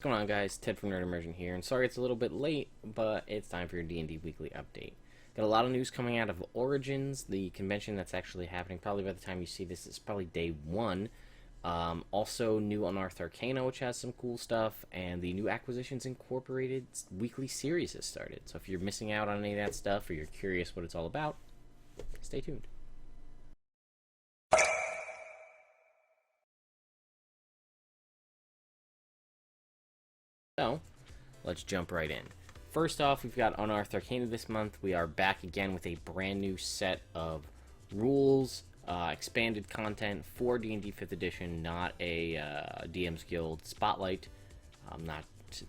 What's going on, guys? Ted from Immersion here, and sorry it's a little bit late, but it's time for your D&D weekly update. Got a lot of news coming out of Origins, the convention that's actually happening. Probably by the time you see this, it's probably day one. Also, new Unearthed Arcana, which has some cool stuff, and the new Acquisitions Incorporated weekly series has started. So if you're missing out on any of that stuff, or you're curious what it's all about, stay tuned. So, let's jump right in. First off, we've got Unearthed Arcana this month. We are back again with a brand new set of rules, expanded content for D&D 5th edition, not a DM's Guild Spotlight. Not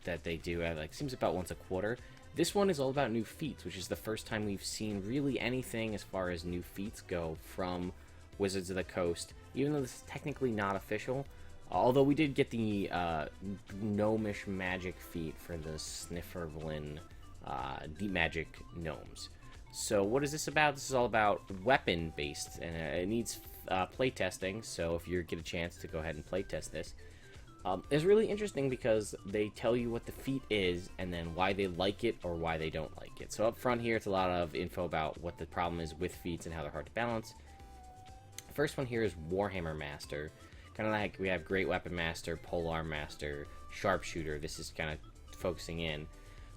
that they do, like, seems about once a quarter. This one is all about new feats, which is the first time we've seen really anything as far as new feats go from Wizards of the Coast, even though this is technically not official. Although we did get the gnomish magic feat for the Snifferblin deep magic gnomes. So what is this about? This is all about weapon-based, and it needs playtesting, so if you get a chance to go ahead and playtest this. It's really interesting because they tell you what the feat is, and then why they like it or why they don't like it. So up front here, it's a lot of info about what the problem is with feats and how they're hard to balance. First one here is Warhammer Master. Kind of like we have Great Weapon Master, Polearm Master, Sharpshooter. This is kind of focusing in.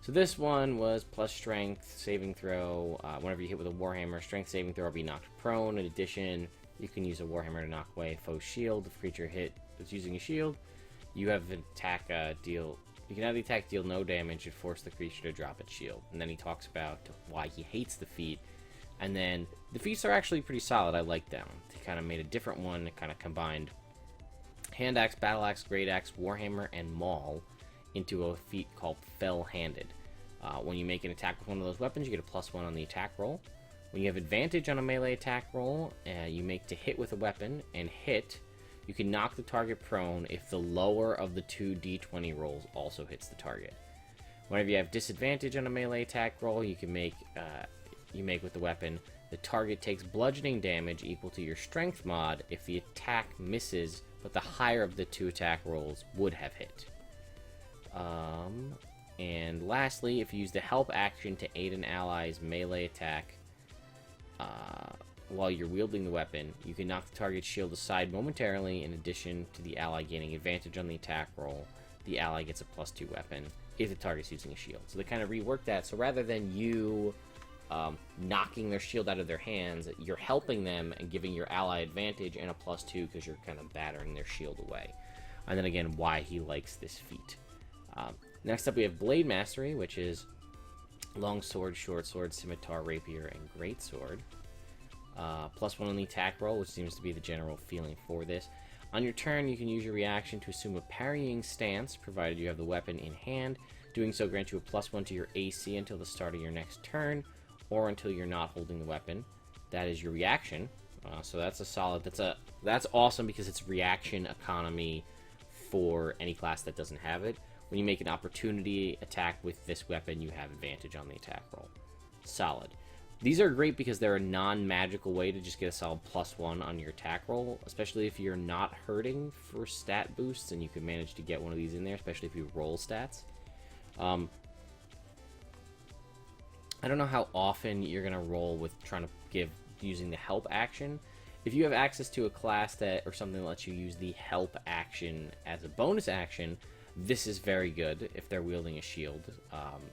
So this one was plus strength, saving throw. Whenever you hit with a Warhammer, strength saving throw will be knocked prone. In addition, you can use a Warhammer to knock away a foe's shield. If a creature hit that's using a shield, you have an attack deal. You can have the attack deal no damage and force the creature to drop its shield. And then he talks about why he hates the feat. And then the feats are actually pretty solid. I like them. They kind of made a different one that kind of combined Hand Axe, Battle Axe, Great Axe, Warhammer, and Maul into a feat called Fell-Handed. When you make an attack with one of those weapons, you get a +1 on the attack roll. When you have advantage on a melee attack roll, you make to hit with a weapon, and hit, you can knock the target prone if the lower of the two d20 rolls also hits the target. Whenever you have disadvantage on a melee attack roll, you can make with the weapon, the target takes bludgeoning damage equal to your strength mod if the attack misses, but the higher of the two attack rolls would have hit. And lastly, if you use the help action to aid an ally's melee attack while you're wielding the weapon, you can knock the target's shield aside momentarily. In addition to the ally gaining advantage on the attack roll, the ally gets a +2 weapon if the target's using a shield. So they kind of reworked that. So rather than you knocking their shield out of their hands, you're helping them and giving your ally advantage and a +2 because you're kind of battering their shield away. And then again, why he likes this feat. Next up, we have Blade Mastery, which is long sword, short sword, scimitar, rapier, and great sword. +1 on the attack roll, which seems to be the general feeling for this. On your turn, you can use your reaction to assume a parrying stance, provided you have the weapon in hand. Doing so grants you a +1 to your AC until the start of your next turn, or until you're not holding the weapon. That is your reaction. So that's a solid. That's awesome because it's reaction economy for any class that doesn't have it. When you make an opportunity attack with this weapon, you have advantage on the attack roll. Solid. These are great because they're a non-magical way to just get a solid +1 on your attack roll, especially if you're not hurting for stat boosts, and you can manage to get one of these in there, especially if you roll stats. I don't know how often you're going to roll with trying to using the help action. If you have access to a class that or something that lets you use the help action as a bonus action, this is very good if they're wielding a shield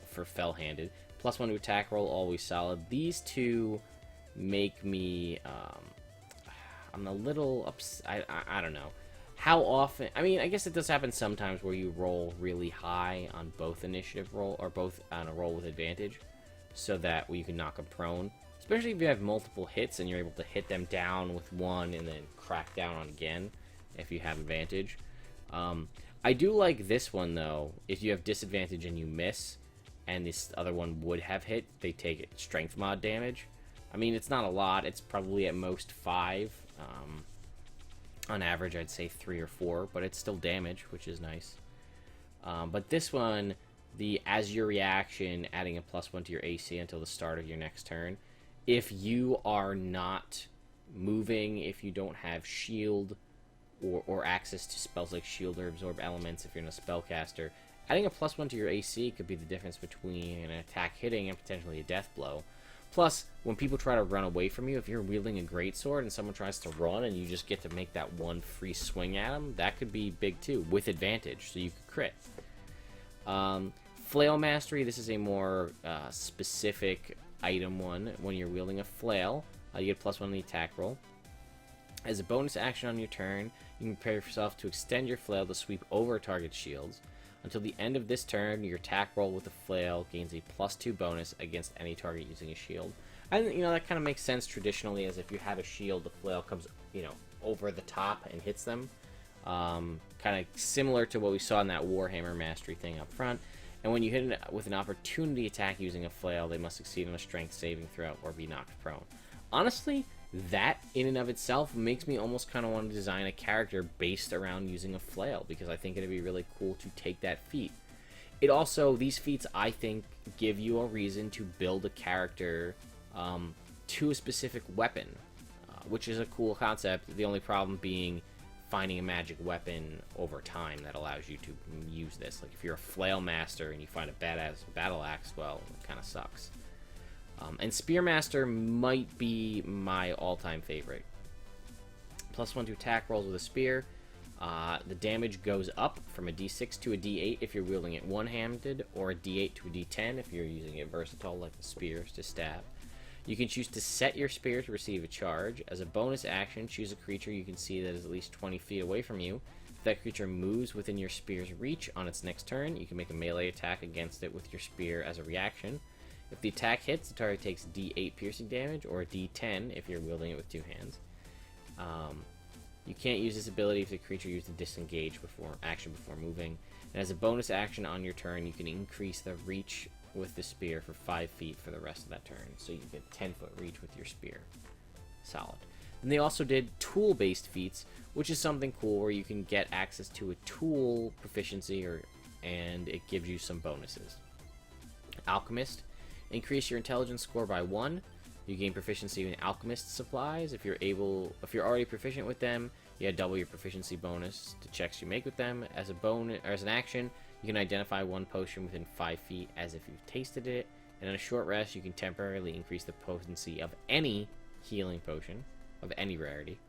for Fell-Handed. +1 to attack roll, always solid. These two make me, I'm a little upset. I don't know. How often? I mean, I guess it does happen sometimes where you roll really high on both initiative roll, or both on a roll with advantage, so that you can knock them prone. Especially if you have multiple hits and you're able to hit them down with one and then crack down on again if you have advantage. I do like this one, though. If you have disadvantage and you miss, and this other one would have hit, they take strength mod damage. I mean, it's not a lot. It's probably at most 5. On average, I'd say 3 or 4, but it's still damage, which is nice. But this one, as your reaction, adding a +1 to your AC until the start of your next turn. If you are not moving, if you don't have shield or access to spells like shield or absorb elements if you're a spellcaster, Adding a +1 to your AC could be the difference between an attack hitting and potentially a death blow. Plus, when people try to run away from you, if you're wielding a greatsword and someone tries to run and you just get to make that one free swing at them, that could be big too, with advantage, so you could crit. Flail Mastery, this is a more specific item one. When you're wielding a flail, you get +1 on the attack roll. As a bonus action on your turn, you can prepare yourself to extend your flail to sweep over target shields. Until the end of this turn, your attack roll with the flail gains a +2 bonus against any target using a shield. And, that kind of makes sense traditionally, as if you have a shield, the flail comes, over the top and hits them. Kind of similar to what we saw in that Warhammer Mastery thing up front. And when you hit it with an opportunity attack using a flail, they must succeed on a strength saving throw or be knocked prone. Honestly, that in and of itself makes me almost kind of want to design a character based around using a flail, because I think it'd be really cool to take that feat. It also, these feats, I think, give you a reason to build a character to a specific weapon, which is a cool concept. The only problem being finding a magic weapon over time that allows you to use this. Like if you're a flail master and you find a badass battle axe, well, it kind of sucks. And Spearmaster might be my all-time favorite. +1 to attack rolls with a spear. The damage goes up from a d6 to a d8 if you're wielding it one-handed, or a d8 to a d10 if you're using it versatile like the spears to stab. You can choose to set your spear to receive a charge. As a bonus action, choose a creature you can see that is at least 20 feet away from you. If that creature moves within your spear's reach on its next turn, you can make a melee attack against it with your spear as a reaction. If the attack hits, the target takes d8 piercing damage, or a d10 if you're wielding it with two hands. You can't use this ability if the creature used to disengage before moving. And as a bonus action on your turn, you can increase the reach with the spear for 5 feet for the rest of that turn. So you get 10-foot reach with your spear. Solid. And they also did tool-based feats, which is something cool where you can get access to a tool proficiency, and it gives you some bonuses. Alchemist. Increase your intelligence score by 1. You gain proficiency in alchemist supplies. If you're already proficient with them, you double your proficiency bonus to checks you make with them. As an action, you can identify one potion within 5 feet as if you've tasted it. And in a short rest, you can temporarily increase the potency of any healing potion of any rarity.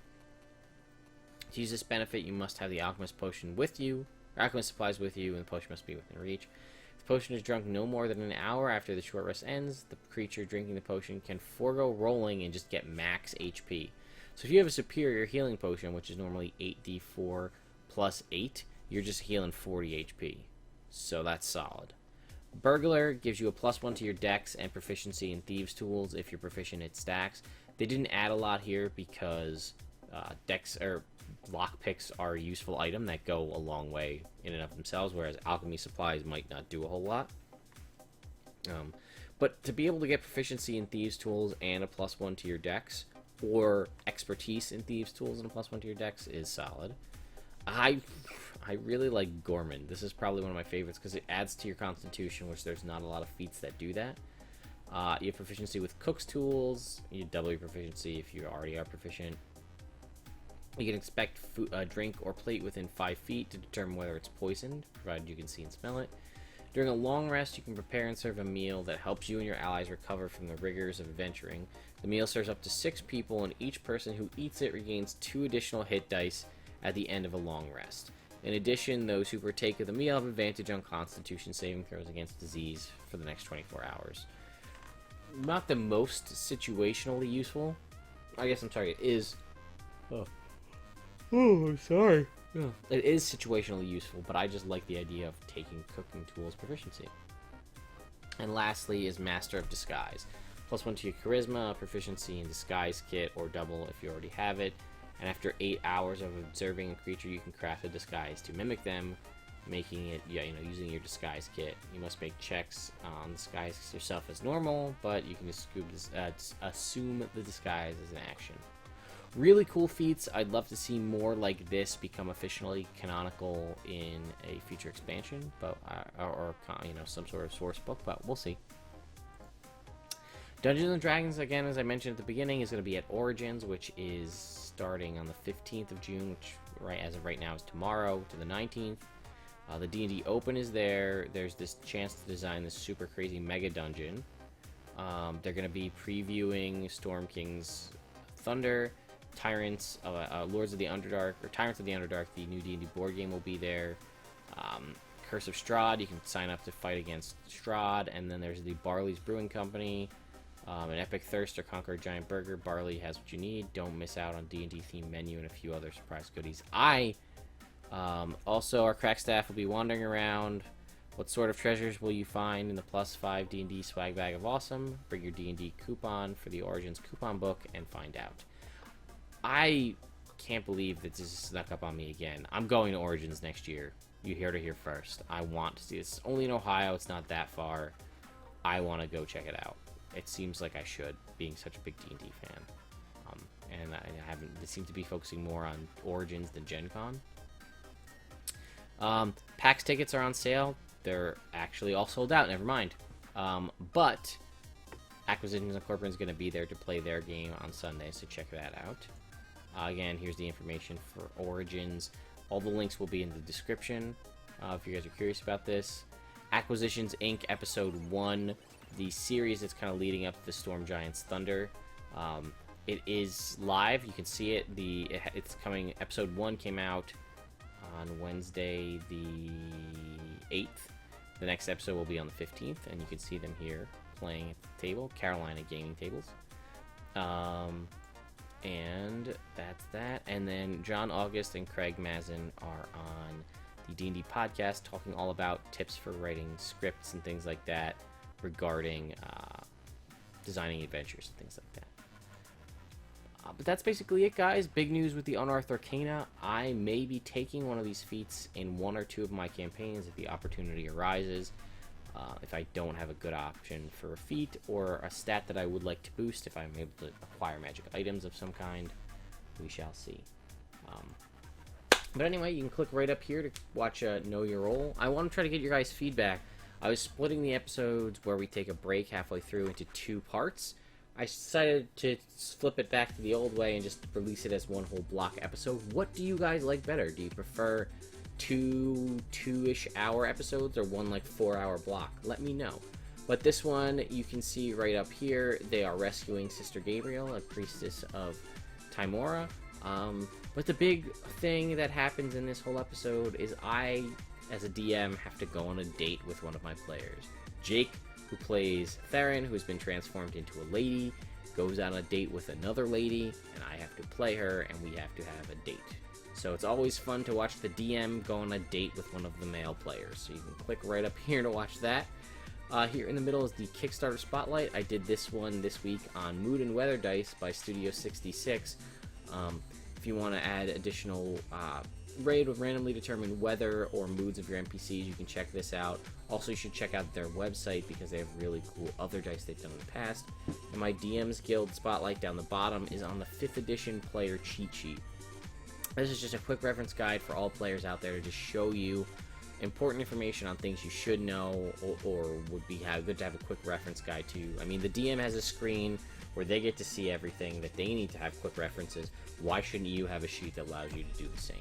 To use this benefit, you must have the alchemist potion with you, or alchemist supplies with you, and the potion must be within reach. If the potion is drunk no more than an hour after the short rest ends, the creature drinking the potion can forego rolling and just get max HP. So if you have a superior healing potion, which is normally 8d4 plus 8, you're just healing 40 HP. So that's solid. Burglar gives you a +1 to your dex and proficiency in thieves' tools if you're proficient at stacks. They didn't add a lot here because dex or lockpicks are a useful item that go a long way in and of themselves, whereas alchemy supplies might not do a whole lot. But to be able to get proficiency in thieves' tools and a +1 to your dex, or expertise in thieves' tools and a +1 to your dex, is solid. I really like Gorman. This is probably one of my favorites because it adds to your constitution, which there's not a lot of feats that do that. You have proficiency with cook's tools. You double your proficiency if you already are proficient. You can expect drink or plate within 5 feet to determine whether it's poisoned, provided you can see and smell it. During a long rest, you can prepare and serve a meal that helps you and your allies recover from the rigors of adventuring. The meal serves up to 6 people, and each person who eats it regains 2 additional hit dice at the end of a long rest. In addition, those who partake of the meal have advantage on Constitution saving throws against disease for the next 24 hours. Not the most situationally useful. I guess I'm sorry, it is... Oh, I'm sorry. Yeah. It is situationally useful, but I just like the idea of taking cooking tools proficiency. And lastly is Master of Disguise. +1 to your charisma, proficiency in disguise kit, or double if you already have it. And after 8 hours of observing a creature, you can craft a disguise to mimic them, making it, using your disguise kit. You must make checks on disguise yourself as normal, but you can just assume the disguise as an action. Really cool feats. I'd love to see more like this become officially canonical in a future expansion, but or some sort of source book, but we'll see. Dungeons and Dragons, again, as I mentioned at the beginning, is going to be at Origins, which is starting on the 15th of June, which as of right now is tomorrow, to the 19th. The D&D Open is there. There's this chance to design this super crazy mega dungeon. They're going to be previewing Storm King's Thunder, Tyrants, Lords of the Underdark, or Tyrants of the Underdark, the new D&D board game will be there. Curse of Strahd, you can sign up to fight against Strahd, and then there's the Barley's Brewing Company, an Epic Thirst or Conquer a Giant Burger. Barley has what you need. Don't miss out on D&D themed menu and a few other surprise goodies. Also, our crack staff will be wandering around. What sort of treasures will you find in the +5 D&D swag bag of awesome? Bring your D&D coupon for the Origins coupon book and find out. I can't believe that this snuck up on me again. I'm going to Origins next year. You heard it here first. I want to see this. It's only in Ohio. It's not that far. I want to go check it out. It seems like I should, being such a big D&D fan. And I haven't. They seem to be focusing more on Origins than Gen Con. PAX tickets are on sale. They're actually all sold out. Never mind. But Acquisitions Incorporated is going to be there to play their game on Sunday, so check that out. Again, here's the information for Origins. All the links will be in the description if you guys are curious about this. Acquisitions Inc. Episode 1, the series that's kind of leading up to the Storm Giants Thunder. It is live. You can see it. It's coming. Episode 1 came out on Wednesday the 8th. The next episode will be on the 15th, and you can see them here playing at the table, Carolina Gaming Tables. And that's that. And then John August and Craig Mazin are on the D&D podcast talking all about tips for writing scripts and things like that regarding designing adventures and things like that. But that's basically it, guys. Big news with the Unearthed Arcana. I may be taking one of these feats in 1 or 2 of my campaigns if the opportunity arises. If I don't have a good option for a feat or a stat that I would like to boost, if I'm able to acquire magic items of some kind, we shall see. But anyway, you can click right up here to watch Know Your Role. I want to try to get your guys' feedback. I was splitting the episodes where we take a break halfway through into 2 parts. I decided to flip it back to the old way and just release it as one whole block episode. What do you guys like better? Do you prefer 2-ish hour episodes or one like 4-hour block? Let me know. But this one, you can see right up here, they are rescuing Sister Gabriel, a priestess of Timora. But the big thing that happens in this whole episode is I, as a DM, have to go on a date with one of my players. Jake, who plays Theron, who has been transformed into a lady, goes on a date with another lady, and I have to play her, and we have to have a date. So it's always fun to watch the DM go on a date with one of the male players. So you can click right up here to watch that. Here in the middle is the Kickstarter Spotlight. I did this one this week on Mood and Weather Dice by Studio 66. If you want to add additional raid with randomly determined weather or moods of your NPCs, you can check this out. Also, you should check out their website because they have really cool other dice they've done in the past. And my DM's Guild Spotlight down the bottom is on the 5th edition player cheat sheet. This is just a quick reference guide for all players out there to just show you important information on things you should know or would be good to have a quick reference guide to. I mean, the DM has a screen where they get to see everything that they need to have quick references. Why shouldn't you have a sheet that allows you to do the same?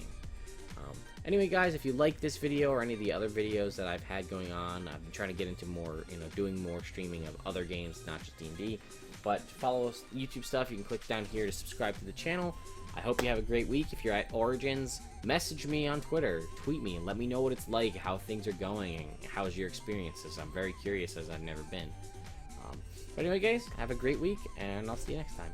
Anyway, guys, if you like this video or any of the other videos that I've had going on, I've been trying to get into more, doing more streaming of other games, not just D&D. But to follow YouTube stuff, you can click down here to subscribe to the channel. I hope you have a great week. If you're at Origins, message me on Twitter, tweet me, and let me know what it's like, how things are going, and how's your experiences. I'm very curious as I've never been. But anyway, guys, have a great week, and I'll see you next time.